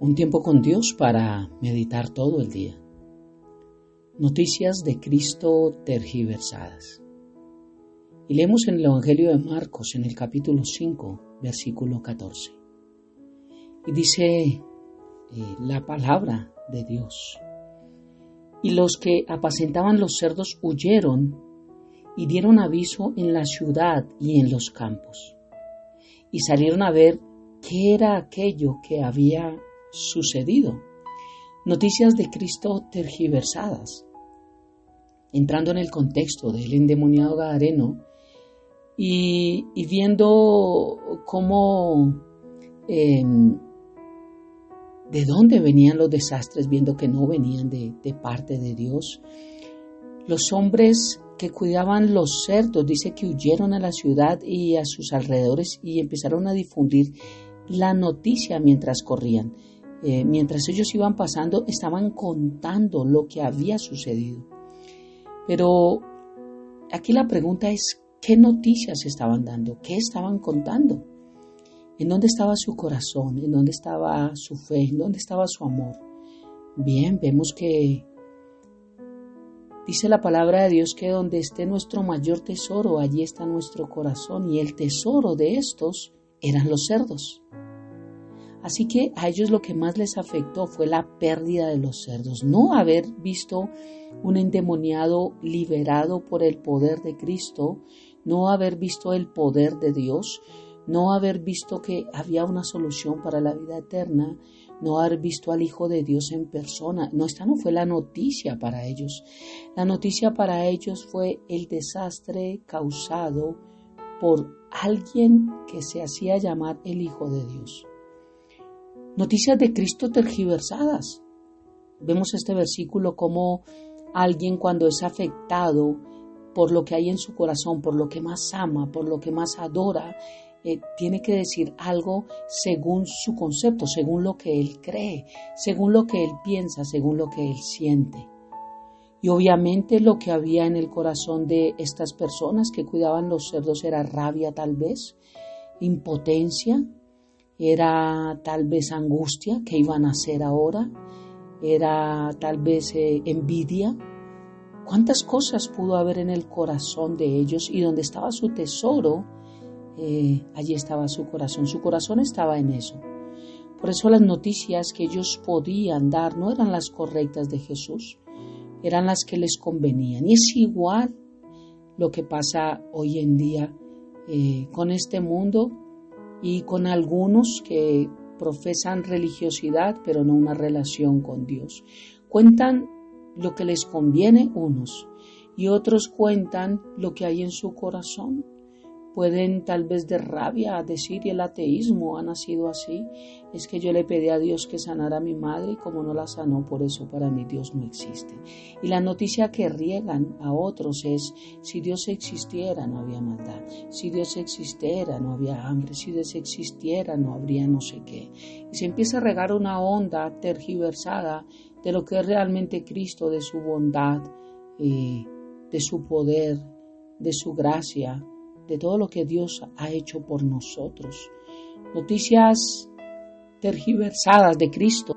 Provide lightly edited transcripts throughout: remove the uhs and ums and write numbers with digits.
Un tiempo con Dios para meditar todo el día. Noticias de Cristo tergiversadas. Y leemos en el Evangelio de Marcos, en el capítulo 5, versículo 14. Y dice la palabra de Dios. Y los que apacentaban los cerdos huyeron y dieron aviso en la ciudad y en los campos. Y salieron a ver qué era aquello que había sucedido. Noticias de Cristo tergiversadas. Entrando en el contexto del endemoniado gadareno y viendo cómo de dónde venían los desastres, viendo que no venían de parte de Dios. Los hombres que cuidaban los cerdos, dice que huyeron a la ciudad y a sus alrededores y empezaron a difundir la noticia mientras corrían. Mientras ellos iban pasando, estaban contando lo que había sucedido. Pero aquí la pregunta es, ¿qué noticias estaban dando? ¿Qué estaban contando? ¿En dónde estaba su corazón? ¿En dónde estaba su fe? ¿En dónde estaba su amor? Bien, vemos que dice la palabra de Dios que donde esté nuestro mayor tesoro, allí está nuestro corazón. Y el tesoro de estos eran los cerdos. Así que a ellos lo que más les afectó fue la pérdida de los cerdos, no haber visto un endemoniado liberado por el poder de Cristo, no haber visto el poder de Dios, no haber visto que había una solución para la vida eterna, no haber visto al Hijo de Dios en persona. No, esta no fue la noticia para ellos. La noticia para ellos fue el desastre causado por alguien que se hacía llamar el Hijo de Dios. Noticias de Cristo tergiversadas. Vemos este versículo como alguien cuando es afectado por lo que hay en su corazón, por lo que más ama, por lo que más adora, tiene que decir algo según su concepto, según lo que él cree, según lo que él piensa, según lo que él siente. Y obviamente lo que había en el corazón de estas personas que cuidaban los cerdos era rabia tal vez, impotencia, era tal vez angustia, ¿qué iban a hacer ahora? Era tal vez envidia. ¿Cuántas cosas pudo haber en el corazón de ellos? Y donde estaba su tesoro, allí estaba su corazón estaba en eso. Por eso las noticias que ellos podían dar no eran las correctas de Jesús, eran las que les convenían. Y es igual lo que pasa hoy en día con este mundo y con algunos que profesan religiosidad pero no una relación con Dios. Cuentan lo que les conviene unos y otros cuentan lo que hay en su corazón. Pueden tal vez de rabia decir, y el ateísmo ha nacido así, es que yo le pedí a Dios que sanara a mi madre y como no la sanó, por eso para mí Dios no existe. Y la noticia que riegan a otros es, si Dios existiera no había maldad, si Dios existiera no había hambre, si Dios existiera no habría no sé qué. Y se empieza a regar una onda tergiversada de lo que es realmente Cristo, de su bondad, de su poder, de su gracia, de todo lo que Dios ha hecho por nosotros. Noticias tergiversadas de Cristo.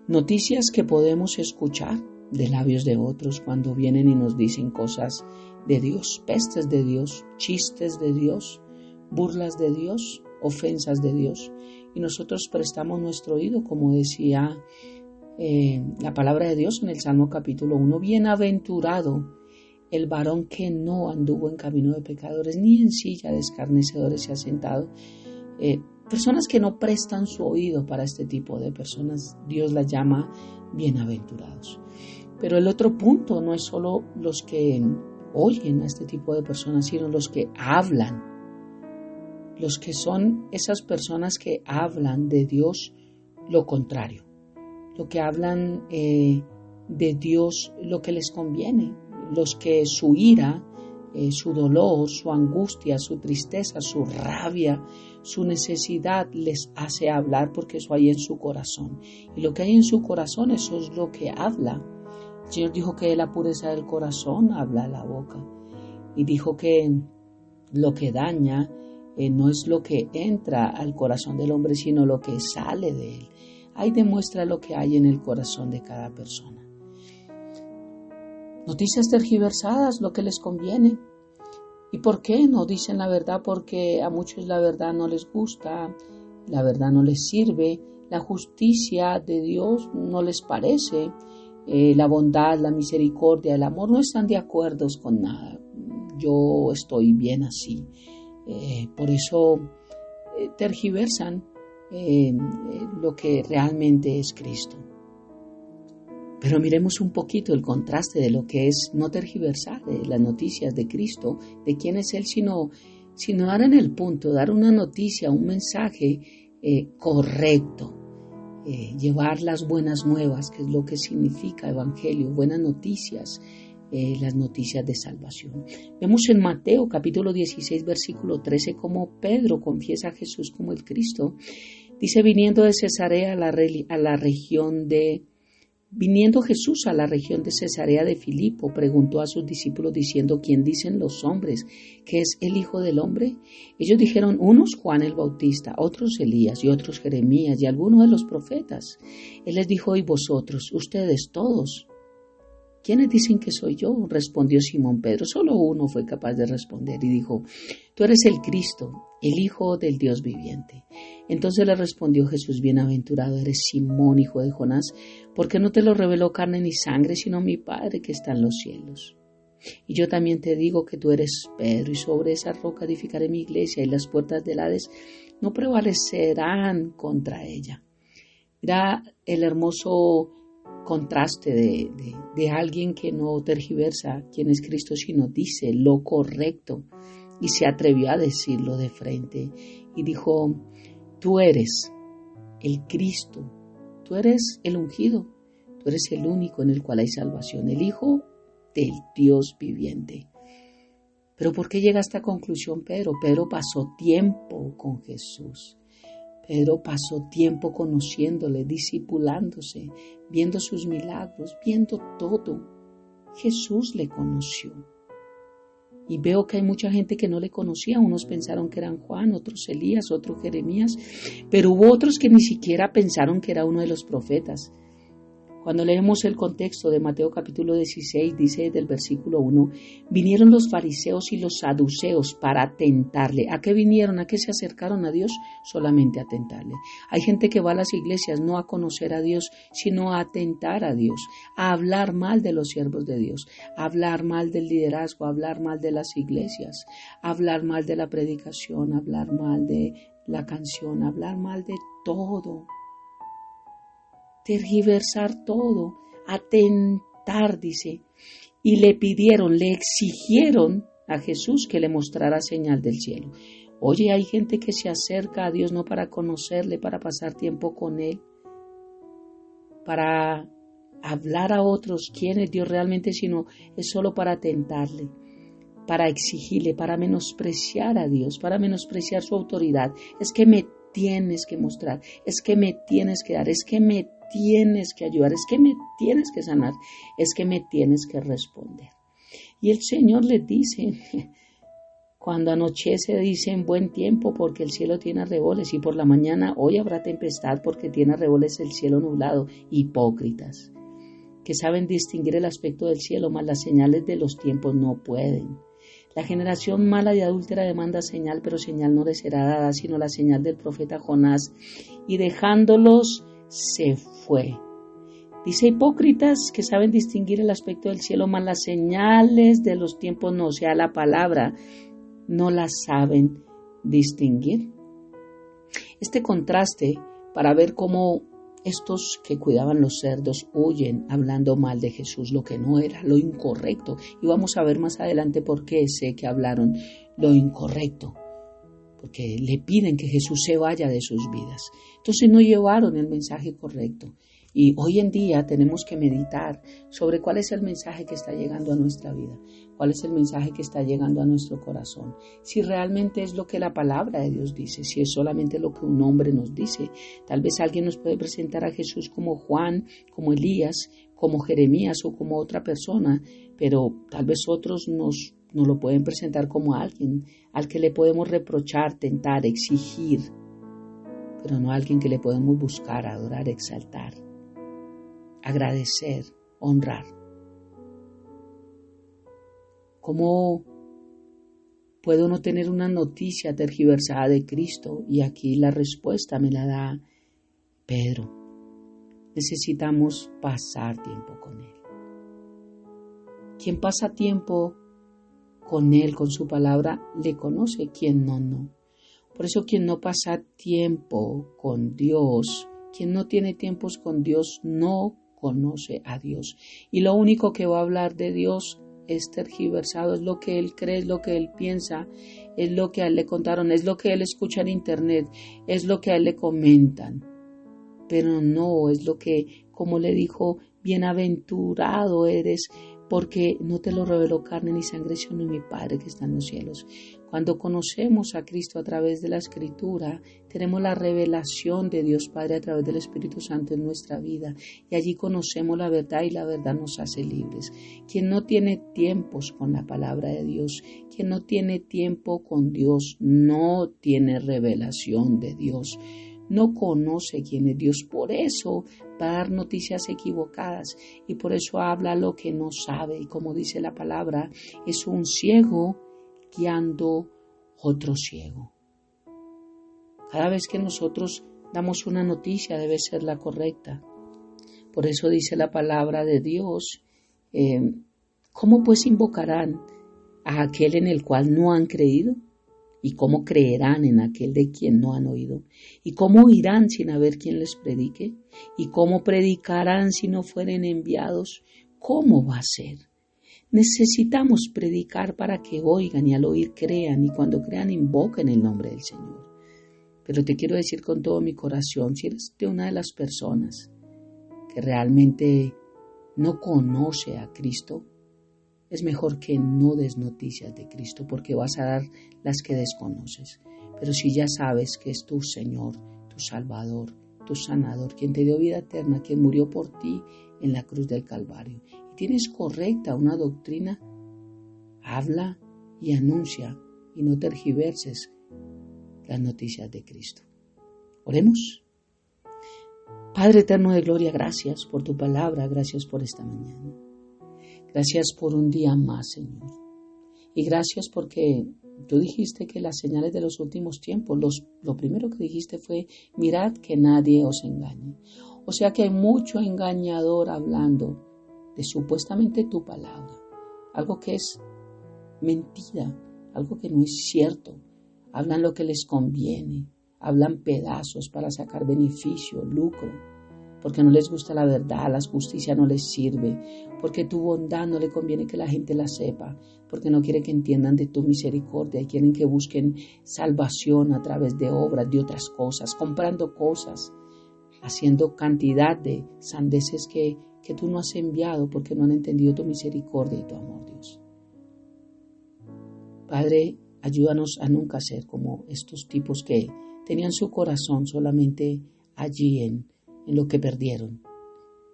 Noticias que podemos escuchar de labios de otros cuando vienen y nos dicen cosas de Dios, pestes de Dios, chistes de Dios, burlas de Dios, ofensas de Dios. Y nosotros prestamos nuestro oído, como decía la palabra de Dios en el Salmo capítulo 1. Bienaventurado el varón que no anduvo en camino de pecadores, ni en silla de escarnecedores se ha sentado. Personas que no prestan su oído para este tipo de personas, Dios las llama bienaventurados. Pero el otro punto no es solo los que oyen a este tipo de personas, sino los que hablan. Los que son esas personas que hablan de Dios lo contrario. Lo que hablan de Dios lo que les conviene. Los que su ira, su dolor, su angustia, su tristeza, su rabia, su necesidad les hace hablar porque eso hay en su corazón. Y lo que hay en su corazón, eso es lo que habla. El Señor dijo que de la pureza del corazón habla la boca. Y dijo que lo que daña no es lo que entra al corazón del hombre, sino lo que sale de él. ahí demuestra lo que hay en el corazón de cada persona. Noticias tergiversadas, lo que les conviene. ¿Y por qué no dicen la verdad? Porque a muchos la verdad no les gusta, la verdad no les sirve, la justicia de Dios no les parece, la bondad, la misericordia, el amor no están de acuerdo con nada. Yo estoy bien así. Por eso tergiversan lo que realmente es Cristo. Pero miremos un poquito el contraste de lo que es no tergiversar de las noticias de Cristo, de quién es Él, sino dar en el punto, dar una noticia, un mensaje correcto, llevar las buenas nuevas, que es lo que significa evangelio, buenas noticias, las noticias de salvación. Vemos en Mateo capítulo 16 versículo 13 cómo Pedro confiesa a Jesús como el Cristo. Dice, viniendo Jesús a la región de Cesarea de Filipo, preguntó a sus discípulos diciendo, ¿quién dicen los hombres que es el Hijo del Hombre? Ellos dijeron, unos Juan el Bautista, otros Elías y otros Jeremías y algunos de los profetas. Él les dijo, ¿y vosotros, ustedes todos? ¿Quiénes dicen que soy yo? Respondió Simón Pedro. Solo uno fue capaz de responder y dijo, tú eres el Cristo, el Hijo del Dios viviente. Entonces le respondió Jesús, bienaventurado eres Simón, hijo de Jonás, porque no te lo reveló carne ni sangre, sino mi Padre que está en los cielos. Y yo también te digo que tú eres Pedro, y sobre esa roca edificaré mi iglesia, y las puertas del Hades no prevalecerán contra ella. Mira el hermoso contraste de alguien que no tergiversa quién es Cristo, sino dice lo correcto y se atrevió a decirlo de frente y dijo, tú eres el Cristo, tú eres el ungido, tú eres el único en el cual hay salvación, el Hijo del Dios viviente. Pero ¿por qué llega a esta conclusión Pedro? Pedro pasó tiempo con Jesús. Pedro pasó tiempo conociéndole, discipulándose, viendo sus milagros, viendo todo. Jesús le conoció. Y veo que hay mucha gente que no le conocía. Unos pensaron que eran Juan, otros Elías, otros Jeremías, pero hubo otros que ni siquiera pensaron que era uno de los profetas. Cuando leemos el contexto de Mateo capítulo 16, dice del versículo 1, vinieron los fariseos y los saduceos para tentarle. ¿A qué vinieron? ¿A qué se acercaron a Dios? Solamente a tentarle. Hay gente que va a las iglesias no a conocer a Dios, sino a tentar a Dios, a hablar mal de los siervos de Dios, a hablar mal del liderazgo, a hablar mal de las iglesias, a hablar mal de la predicación, a hablar mal de la canción, a hablar mal de todo. Tergiversar todo, atentar, dice, y le pidieron, le exigieron a Jesús que le mostrara señal del cielo. Oye, hay gente que se acerca a Dios no para conocerle, para pasar tiempo con Él, para hablar a otros quién es Dios realmente, sino es solo para tentarle, para exigirle, para menospreciar a Dios, para menospreciar su autoridad. Es que me tienes que mostrar, es que me tienes que dar, es que me tienes que ayudar, es que me tienes que sanar, es que me tienes que responder. Y el Señor les dice, cuando anochece dice en buen tiempo porque el cielo tiene arreboles, y por la mañana hoy habrá tempestad porque tiene arreboles el cielo nublado. Hipócritas, que saben distinguir el aspecto del cielo, mas las señales de los tiempos no pueden. La generación mala y adúltera demanda señal, pero señal no les será dada, sino la señal del profeta Jonás, y dejándolos se fue. Dice, hipócritas que saben distinguir el aspecto del cielo, mas las señales de los tiempos no, o sea, la palabra, no las saben distinguir. Este contraste para ver cómo estos que cuidaban los cerdos huyen hablando mal de Jesús, lo que no era, lo incorrecto. Y vamos a ver más adelante por qué sé que hablaron lo incorrecto. Porque le piden que Jesús se vaya de sus vidas. Entonces no llevaron el mensaje correcto. Y hoy en día tenemos que meditar sobre cuál es el mensaje que está llegando a nuestra vida, cuál es el mensaje que está llegando a nuestro corazón, si realmente es lo que la palabra de Dios dice, si es solamente lo que un hombre nos dice. Tal vez alguien nos puede presentar a Jesús como Juan, como Elías, como Jeremías o como otra persona, pero tal vez otros nos lo pueden presentar como alguien al que le podemos reprochar, tentar, exigir, pero no alguien que le podemos buscar, adorar, exaltar, agradecer, honrar. ¿Cómo puedo no tener una noticia tergiversada de Cristo? Y aquí la respuesta me la da Pedro. Necesitamos pasar tiempo con Él. Quien pasa tiempo con Él, con su palabra, le conoce. Quien no, no. Por eso quien no pasa tiempo con Dios, quien no tiene tiempos con Dios, no conoce a Dios. Y lo único que va a hablar de Dios es tergiversado, es lo que él cree, es lo que él piensa, es lo que a él le contaron, es lo que él escucha en internet, es lo que a él le comentan. Pero no es lo que, como le dijo, bienaventurado eres, porque no te lo reveló carne ni sangre, sino mi Padre que está en los cielos. Cuando conocemos a Cristo a través de la Escritura, tenemos la revelación de Dios Padre a través del Espíritu Santo en nuestra vida, y allí conocemos la verdad y la verdad nos hace libres. Quien no tiene tiempos con la palabra de Dios, quien no tiene tiempo con Dios, no tiene revelación de Dios. No conoce quién es Dios, por eso va a dar noticias equivocadas y por eso habla lo que no sabe. Y como dice la palabra, es un ciego guiando otro ciego. Cada vez que nosotros damos una noticia debe ser la correcta. Por eso dice la palabra de Dios, ¿cómo pues invocarán a aquel en el cual no han creído? ¿Y cómo creerán en aquel de quien no han oído? ¿Y cómo oirán sin haber quien les predique? ¿Y cómo predicarán si no fueren enviados? ¿Cómo va a ser? Necesitamos predicar para que oigan y al oír crean, y cuando crean invoquen el nombre del Señor. Pero te quiero decir con todo mi corazón, si eres de una de las personas que realmente no conoce a Cristo, es mejor que no des noticias de Cristo porque vas a dar las que desconoces. Pero si ya sabes que es tu Señor, tu Salvador, tu Sanador, quien te dio vida eterna, quien murió por ti en la cruz del Calvario, y tienes correcta una doctrina, habla y anuncia y no tergiverses las noticias de Cristo. Oremos. Padre eterno de gloria, gracias por tu palabra, gracias por esta mañana. Gracias por un día más, Señor. Y gracias porque tú dijiste que las señales de los últimos tiempos, lo primero que dijiste fue, mirad que nadie os engañe. O sea que hay mucho engañador hablando de supuestamente tu palabra. Algo que es mentira, algo que no es cierto. Hablan lo que les conviene, hablan pedazos para sacar beneficio, lucro. Porque no les gusta la verdad, la justicia no les sirve, porque tu bondad no le conviene que la gente la sepa, porque no quiere que entiendan de tu misericordia y quieren que busquen salvación a través de obras, de otras cosas, comprando cosas, haciendo cantidad de sandeces que tú no has enviado porque no han entendido tu misericordia y tu amor, Dios. Padre, ayúdanos a nunca ser como estos tipos que tenían su corazón solamente allí en lo que perdieron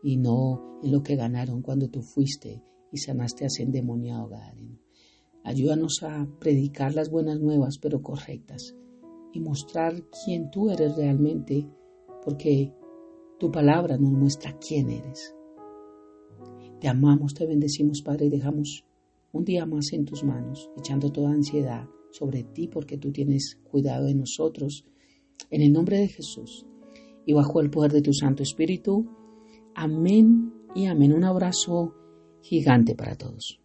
y no en lo que ganaron cuando tú fuiste y sanaste a ese endemoniado gadareno. Ayúdanos a predicar las buenas nuevas pero correctas y mostrar quién tú eres realmente, porque tu palabra nos muestra quién eres. Te amamos, te bendecimos, Padre, y dejamos un día más en tus manos, echando toda ansiedad sobre ti porque tú tienes cuidado de nosotros. En el nombre de Jesús y bajo el poder de tu Santo Espíritu. Amén y amén. Un abrazo gigante para todos.